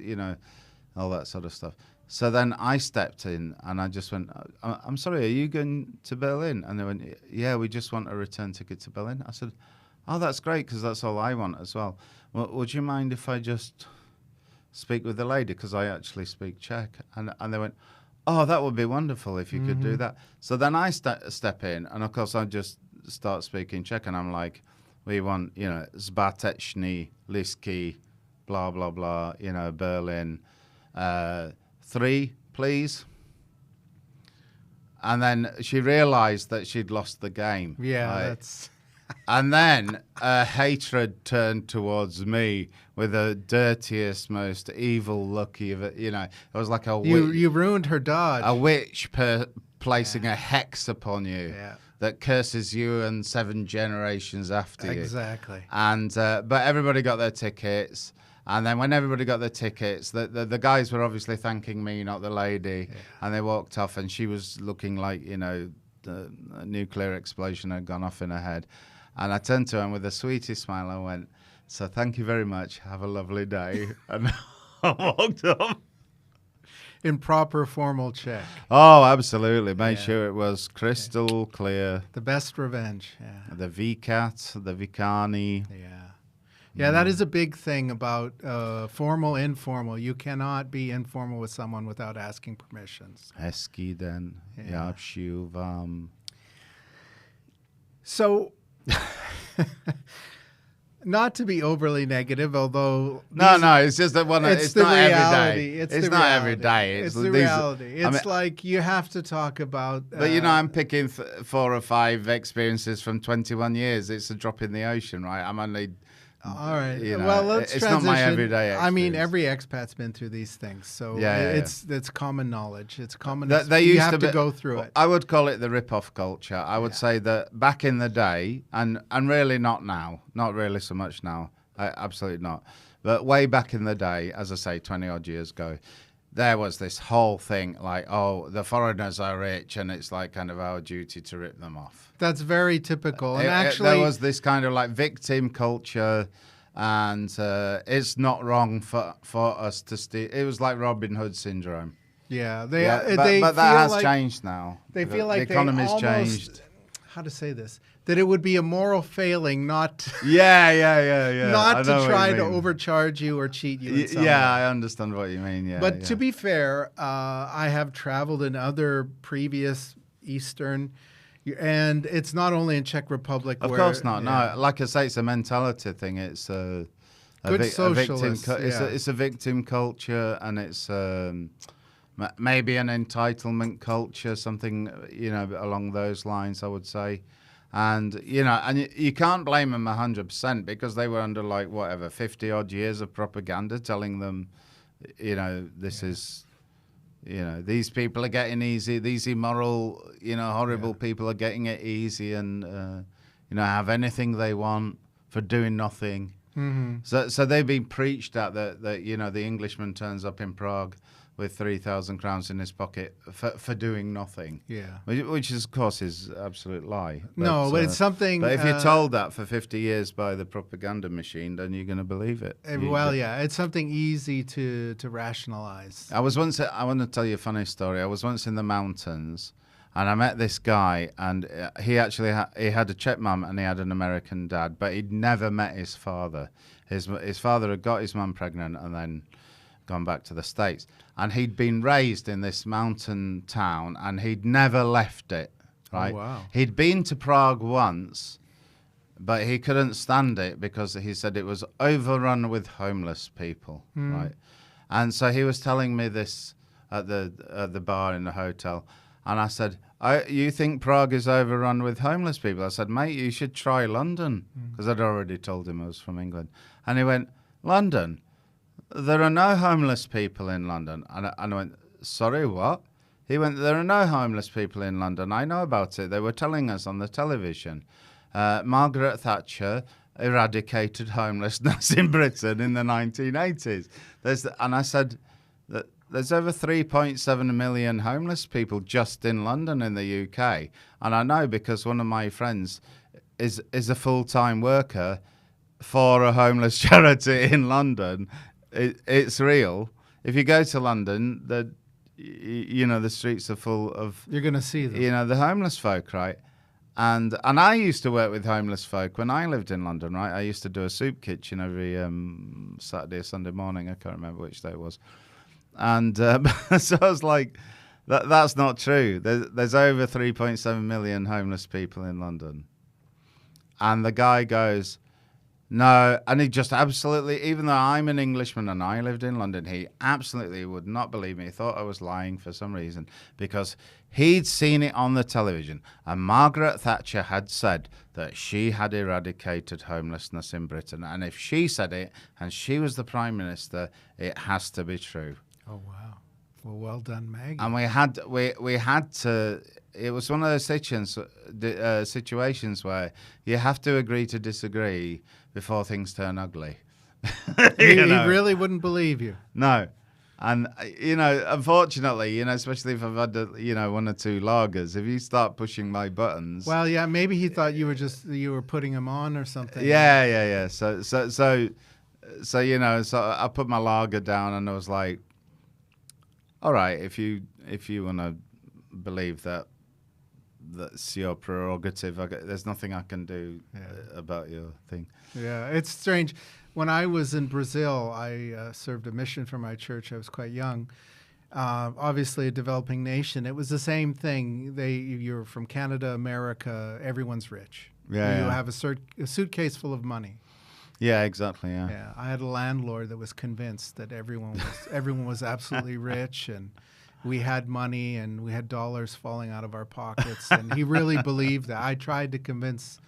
all that sort of stuff. So then I stepped in and I just went, I'm sorry, are you going to Berlin? And they went, yeah, we just want a return ticket to Berlin. I said, oh, that's great, because that's all I want as well. Well, would you mind if I just speak with the lady? Because I actually speak Czech. And they went, oh, that would be wonderful if you could do that. So then I step in, and of course I just start speaking Czech, and I'm like, we want, zbatečný lístky, blah, blah, blah, Berlin. 3, please. And then she realized that she'd lost the game. Yeah, right? that's... And then hatred turned towards me with the dirtiest, most evil look of it. It was like a witch. You ruined her dodge. A witch placing a hex upon you that curses you and 7 generations after you. Exactly. And but everybody got their tickets. And then when everybody got their tickets, the guys were obviously thanking me, not the lady. Yeah. And they walked off, and she was looking like, the nuclear explosion had gone off in her head. And I turned to her, and with the sweetest smile, I went, so thank you very much. Have a lovely day. And I walked off. In proper formal Czech. Oh, absolutely. Made sure it was crystal clear. The best revenge, The VCAT, the Vikani. Yeah, that is a big thing about formal, informal. You cannot be informal with someone without asking permissions. Hezký den, já přeju vám. So, not to be overly negative, although... No, it's just that it's the not reality. Every day. It's not every day. It's the reality. It's like you have to talk about... But, I'm picking 4 or 5 experiences from 21 years. It's a drop in the ocean, right? I'm only... All right. Well, let's transition. It's not my everyday experience. I mean, every expat's been through these things, so it's common knowledge. It's common. You have to go through it. I would call it the rip-off culture. I would say that back in the day, and really not now, not really so much now, absolutely not. But way back in the day, as I say, 20-odd years ago, there was this whole thing like, oh, the foreigners are rich, and it's like kind of our duty to rip them off. That's very typical. And actually, there was this kind of like victim culture, and it's not wrong for us to steal. It was like Robin Hood syndrome. Yeah, but that has changed now. They feel like the economy's changed. How to say this? That it would be a moral failing not to not to try to overcharge you or cheat you. I understand what you mean. Yeah, but to be fair, I have traveled in other previous Eastern, and it's not only in Czech Republic. Of course not. No, like I say, it's a mentality thing. It's a socialist. It's a victim culture, and it's maybe an entitlement culture, something along those lines. I would say. And, and you can't blame them 100% because they were under 50-odd years of propaganda telling them, this is, these people are getting easy. These immoral, horrible people are getting it easy and, have anything they want for doing nothing. So they've been preached at that the Englishman turns up in Prague with 3,000 crowns in his pocket for doing nothing. Yeah. Which is, of course, is absolute lie. No, but it's something. But if you're told that for 50 years by the propaganda machine, then you're going to believe it. It's something easy to rationalize. I want to tell you a funny story. I was once in the mountains, and I met this guy, and he actually he had a Czech mum and he had an American dad, but he'd never met his father. His father had got his mum pregnant and then gone back to the States. And he'd been raised in this mountain town, and he'd never left it, right? Oh, wow. He'd been to Prague once, but he couldn't stand it because he said it was overrun with homeless people, right? And so he was telling me this at the bar in the hotel, and I said, you think Prague is overrun with homeless people? I said, mate, you should try London, because I'd already told him I was from England. And he went, London? There are no homeless people in London. And I went, sorry, what? He went, there are no homeless people in London. I know about it. They were telling us on the television. Margaret Thatcher eradicated homelessness in Britain in the 1980s. And I said, there's over 3.7 million homeless people just in London in the UK. And I know because one of my friends is a full-time worker for a homeless charity in London. It's real. If you go to London, the streets are full of... You're going to see them. The homeless folk, right? And I used to work with homeless folk when I lived in London, right? I used to do a soup kitchen every Saturday or Sunday morning. I can't remember which day it was. And so I was like, that's not true. There's over 3.7 million homeless people in London. And the guy goes... No, and he just absolutely, even though I'm an Englishman and I lived in London, he absolutely would not believe me. He thought I was lying for some reason because he'd seen it on the television. And Margaret Thatcher had said that she had eradicated homelessness in Britain. And if she said it and she was the Prime Minister, it has to be true. Oh, wow. Well done, Maggie. And we had to... It was one of those situations where you have to agree to disagree before things turn ugly. He really wouldn't believe you. No. And, unfortunately, especially if I've had, one or two lagers, if you start pushing my buttons... Well, yeah, maybe he thought you were putting him on or something. Yeah. So I put my lager down and I was like, all right, if you want to believe that's your prerogative, there's nothing I can do about your thing. Yeah, it's strange. When I was in Brazil, I served a mission for my church. I was quite young. Obviously, a developing nation. It was the same thing. You're from Canada, America. Everyone's rich. Yeah, you have a suitcase full of money. Yeah, exactly. Yeah. Yeah, I had a landlord that was convinced that everyone was absolutely rich, and we had money and we had dollars falling out of our pockets, and he really believed that. I tried to convince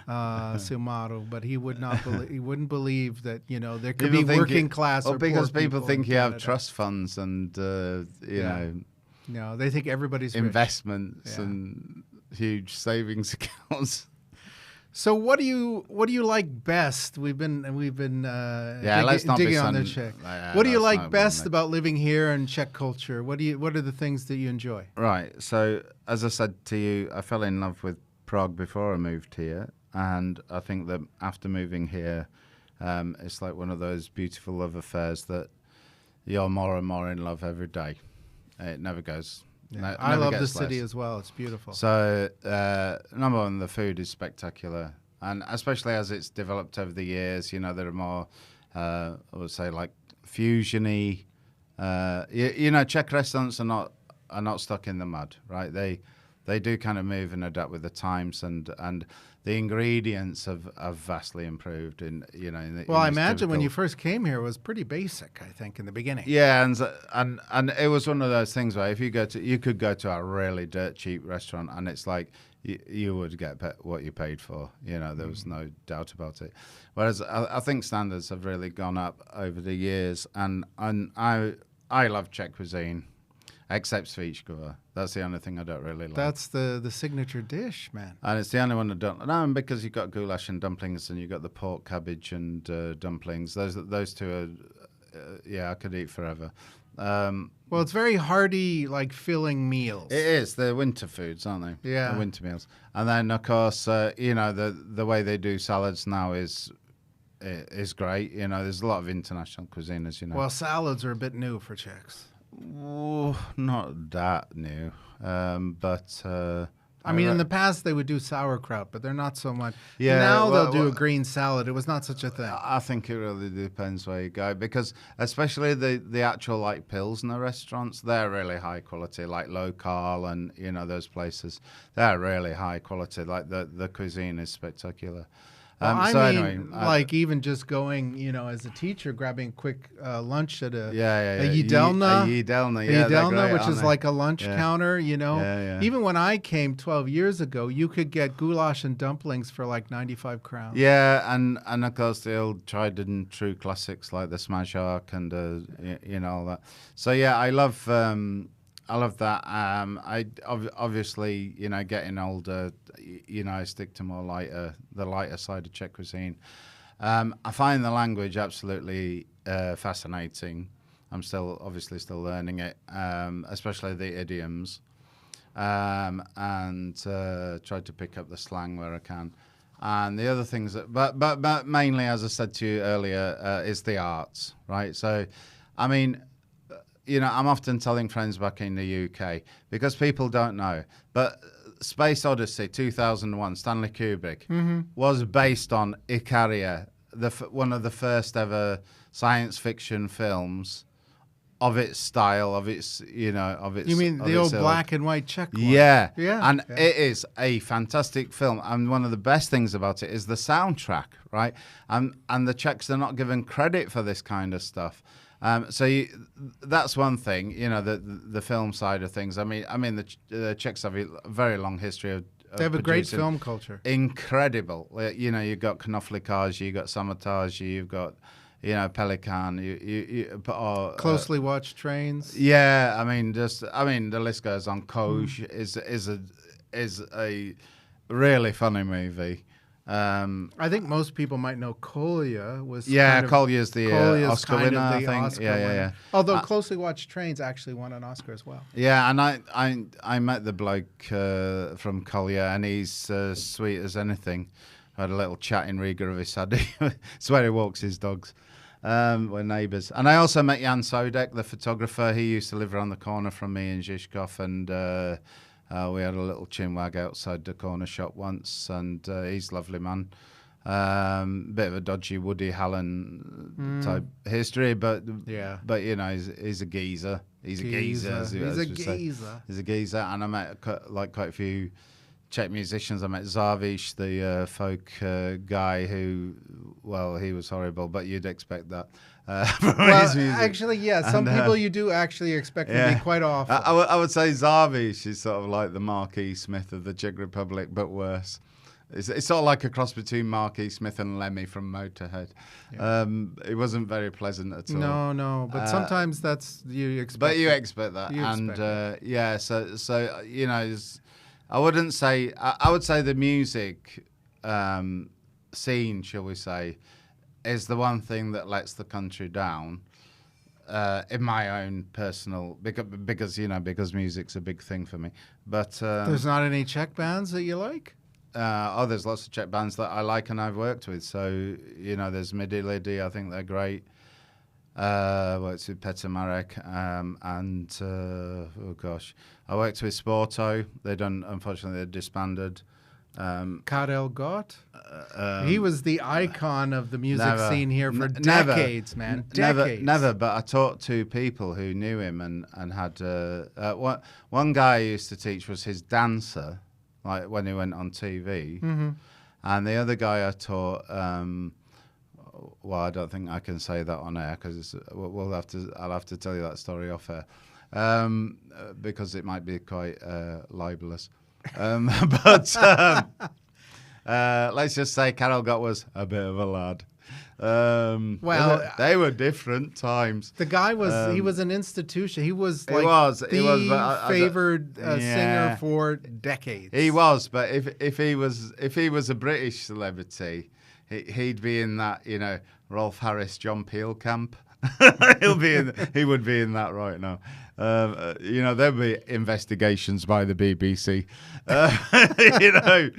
Silmaro, but he would not. He wouldn't believe that there could be working class. Or because poor people think you Canada. have trust funds and you know. No, they think everybody's investments and huge savings accounts. So what do you like best? We've been digging on the Czech. What do you like best about living here and Czech culture? What are the things that you enjoy? Right. So as I said to you, I fell in love with Prague before I moved here, and I think that after moving here, it's like one of those beautiful love affairs that you're more and more in love every day. It never goes. Yeah, I love the city as well. It's beautiful. So, number one, the food is spectacular. And especially as it's developed over the years, there are more, I would say, like fusiony. Czech restaurants are not stuck in the mud, right? They do kind of move and adapt with the times, and the ingredients have vastly improved. I imagine when you first came here, it was pretty basic. I think in the beginning. Yeah, and it was one of those things where if you could go to a really dirt cheap restaurant, and it's like you would get what you paid for. There was no doubt about it. Whereas I think standards have really gone up over the years, and I love Czech cuisine. except Svíčková. That's the only thing I don't really like. That's the signature dish, man. And it's the only one I don't. No, because you've got goulash and dumplings, and you've got the pork cabbage and dumplings. Those two are, I could eat forever. Well, it's very hearty, like filling meals. It is. They're winter foods, aren't they? Yeah. They're winter meals. And then, of course, the way they do salads now is great. There's a lot of international cuisine, as you know. Well, salads are a bit new for Czechs. Ooh, not that new. But I mean, in the past they would do sauerkraut, but they're not so much. Yeah, now they'll do a green salad. It was not such a thing. I think it really depends where you go, because especially the actual like Pilsner restaurants, they're really high quality, like Local and those places. They're really high quality. Like the cuisine is spectacular. Like even just going, as a teacher, grabbing a quick lunch at a Yidelna, which is like a lunch counter, Even when I came 12 years ago, you could get goulash and dumplings for like 95 crowns. Yeah, and of course the old tried and true classics like the Smažák and all that. So yeah, I love that. I obviously, getting older, I stick to the lighter side of Czech cuisine. I find the language absolutely fascinating. I'm obviously still learning it, especially the idioms, and try to pick up the slang where I can. And the other things, but mainly, as I said to you earlier, is the arts, right? So, I mean, I'm often telling friends back in the UK, because people don't know, but Space Odyssey 2001, Stanley Kubrick, was based on Icaria, one of the first ever science fiction films of its style, of its. You mean the old black and white Czech one? Yeah. And it is a fantastic film, and one of the best things about it is the soundtrack, right? And the Czechs are not given credit for this kind of stuff. That's one thing, the film side of things. I mean, the Czechs have a very long history of they have a great film culture. Incredible. You've got Knoflíkáři, you've got Samotáři, you've got, Pelikan. Closely watched trains. Yeah, the list goes on. Koj is a really funny movie. I think most people might know Kolya was. Yeah, Kolya's the Oscar winner, I think. Oscar Yeah. winner. Although Closely Watched Trains actually won an Oscar as well. Yeah, and I met the bloke from Kolya, and he's sweet as anything. I had a little chat in Riga of his Sadi. It's where he walks his dogs. We're neighbours. And I also met Jan Sodek, the photographer. He used to live around the corner from me in Žižkov, and we had a little chinwag outside the corner shop once, and he's a lovely man. Bit of a dodgy Woody Allen type history, but he's a geezer. He's a geezer. He's a geezer, and I met quite a few Czech musicians. I met Záviš, the folk guy who, he was horrible, but you'd expect that. Actually, some people you do actually expect to be quite awful. I would say Záviš is sort of like the Mark E. Smith of the Czech Republic, but worse. It's sort of like a cross between Mark E. Smith and Lemmy from Motorhead. Yeah. It wasn't very pleasant at all. No, but sometimes that's you expect. But you expect that, So I wouldn't say. I would say the music scene, shall we say, is the one thing that lets the country down. In my own personal, because music's a big thing for me. But there's not any Czech bands that you like. There's lots of Czech bands that I like and I've worked with. So there's Midi Lidi. I think they're great. Worked with Petr Marek, and I worked with Sporto. Unfortunately, they disbanded. Karel Gott. He was the icon of the music scene here for decades, man. Decades. Never. But I talked to people who knew him and had one guy I used to teach was his dancer, like when he went on TV, and the other guy I taught. I don't think I can say that on air because I'll have to tell you that story off air, because it might be quite libelous. But let's just say Karel Gott was a bit of a lad. Well, they were different times. The guy was he was an institution. He was like he was, but favored singer for decades. He was, but if he was a British celebrity, he'd be in that, you know, Rolf Harris, John Peel camp. He would be in that right now. You know, there'd be investigations by the BBC. You know,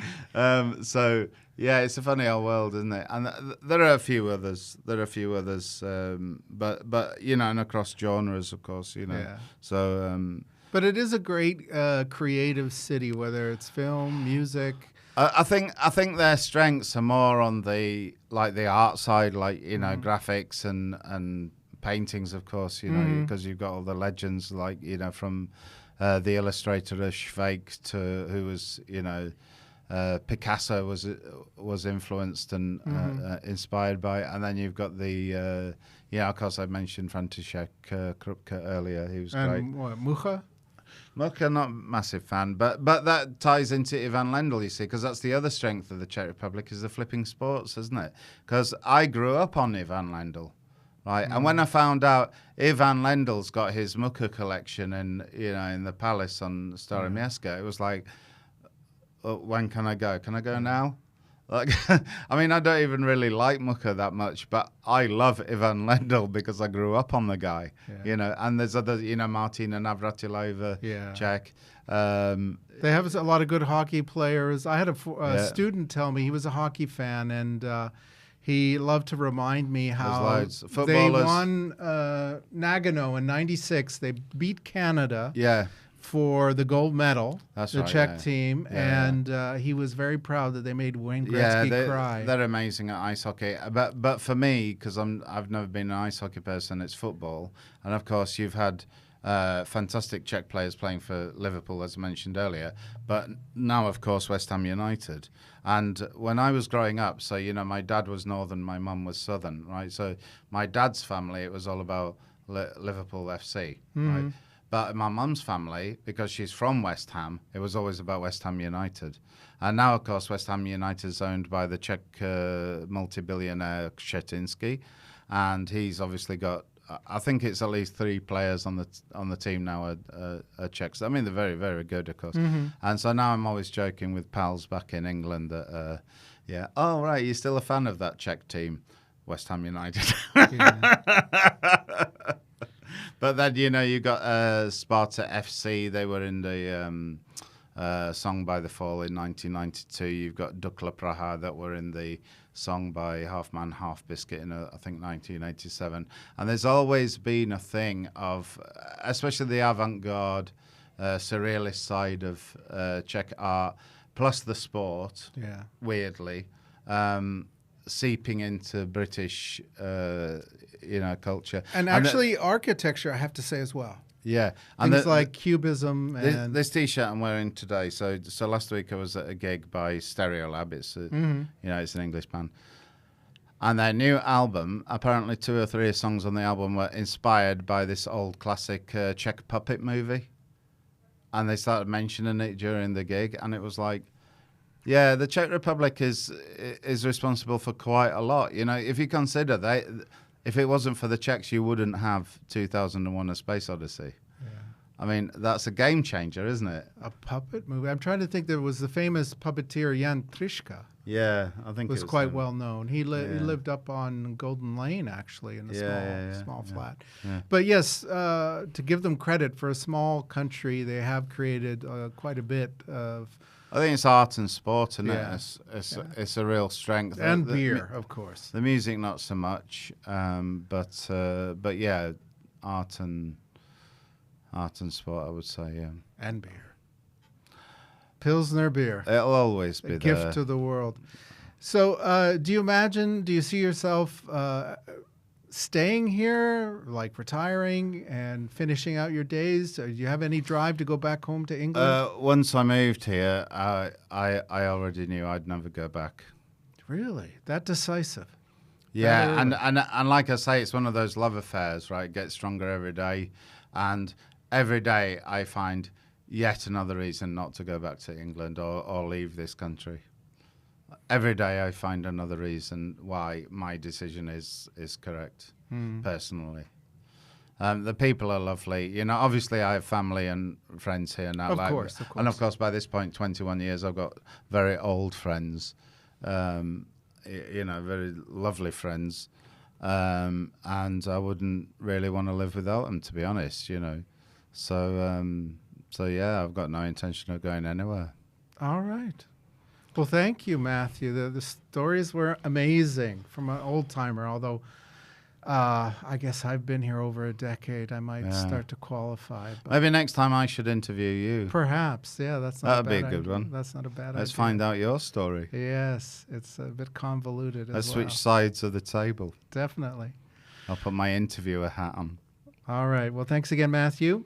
so yeah, it's a funny old world, isn't it? And there are a few others. But you know, and across genres, of course, you know. Yeah. So. But it is a great creative city, whether it's film, music. I think their strengths are more on the art side, like, you know, graphics and paintings, of course, you know, because you've got all the legends, like, you know, from the illustrator of Schweik to who was, you know, Picasso was influenced and inspired by it. And then you've got the of course I mentioned František Krupka earlier. He was great. And what, Mucha? Mucha, not a massive fan, but that ties into Ivan Lendl, you see, because that's the other strength of the Czech Republic is the flipping sports, isn't it? Because I grew up on Ivan Lendl, right? And when I found out Ivan Lendl's got his Mucha collection in the palace on Stara Města, it was like, when can I go? Can I go now? Like, I mean, I don't even really like Mucha that much, but I love Ivan Lendl because I grew up on the guy, you know. And there's other, you know, Martina Navratilova, Czech. They have a lot of good hockey players. I had a student tell me he was a hockey fan, and he loved to remind me how they won Nagano in '96. They beat Canada. Yeah. For the gold medal, the Czech team, and he was very proud that they made Wayne Gretzky cry. They're amazing at ice hockey, but for me, because I've never been an ice hockey person, it's football, and of course you've had fantastic Czech players playing for Liverpool, as I mentioned earlier, but now of course West Ham United. And when I was growing up, so you know, my dad was northern, my mum was southern, right? So my dad's family, it was all about Liverpool FC, right? But my mum's family, because she's from West Ham, it was always about West Ham United. And now, of course, West Ham United is owned by the Czech multi-billionaire Křetínský. And he's obviously got, I think it's at least 3 players on the team now are Czechs. I mean, they're very, very good, of course. And so now I'm always joking with pals back in England that, oh, right, you're still a fan of that Czech team, West Ham United. But then, you know, you got Sparta FC. They were in the Song by the Fall in 1992. You've got Dukla Praha that were in the Song by Half Man, Half Biscuit in, I think, 1987. And there's always been a thing of, especially the avant-garde, surrealist side of Czech art, plus the sport, weirdly, seeping into British culture. And actually architecture, I have to say, as well. Yeah. And things like cubism. And this T-shirt I'm wearing today, so last week I was at a gig by Stereolab. It's, it's an English band. And their new album, apparently 2 or 3 songs on the album were inspired by this old classic Czech puppet movie. And they started mentioning it during the gig, and it was like, yeah, the Czech Republic is responsible for quite a lot. You know, if you consider if it wasn't for the Czechs, you wouldn't have 2001: A Space Odyssey. Yeah. I mean, that's a game changer, isn't it? A puppet movie. I'm trying to think. There was the famous puppeteer Jan Triška. Yeah, I think it was quite well known. He lived up on Golden Lane, actually, in a small flat. Yeah. But yes, to give them credit, for a small country, they have created quite a bit of. I think it's art and sport, and it's a real strength. And beer, of course. The music, not so much, but yeah, art and sport, I would say, yeah. And beer. Pilsner beer. It'll always be a gift to the world. So, do you see yourself staying here, like retiring and finishing out your days? Or do you have any drive to go back home to England? Once I moved here, I already knew I'd never go back. Really? That decisive? Yeah, and like I say, it's one of those love affairs, right? It gets stronger every day. And every day I find yet another reason not to go back to England or leave this country. every day I find another reason why my decision is correct, personally. The people are lovely. You know, obviously I have family and friends here now. Of course. And of course, by this point, 21 years, I've got very old friends, you know, very lovely friends. And I wouldn't really want to live without them, to be honest, you know. So yeah, I've got no intention of going anywhere. All right. Well, thank you, Matthew. The stories were amazing from an old timer, although I guess I've been here over a decade. I might start to qualify. But maybe next time I should interview you. perhaps, yeah, that's not That'd a bad be a good idea. one. That's not a bad Let's idea. find out your story. Yes, it's a bit convoluted Let's as well. switch sides of the table. Definitely. I'll put my interviewer hat on. All right. Well, thanks again, Matthew.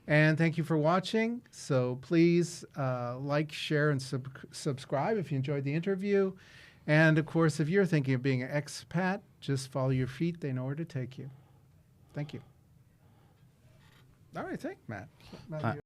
And thank you for watching. So please like, share, and subscribe if you enjoyed the interview. And, of course, if you're thinking of being an expat, just follow your feet. They know where to take you. Thank you. All right. Thanks, Matt.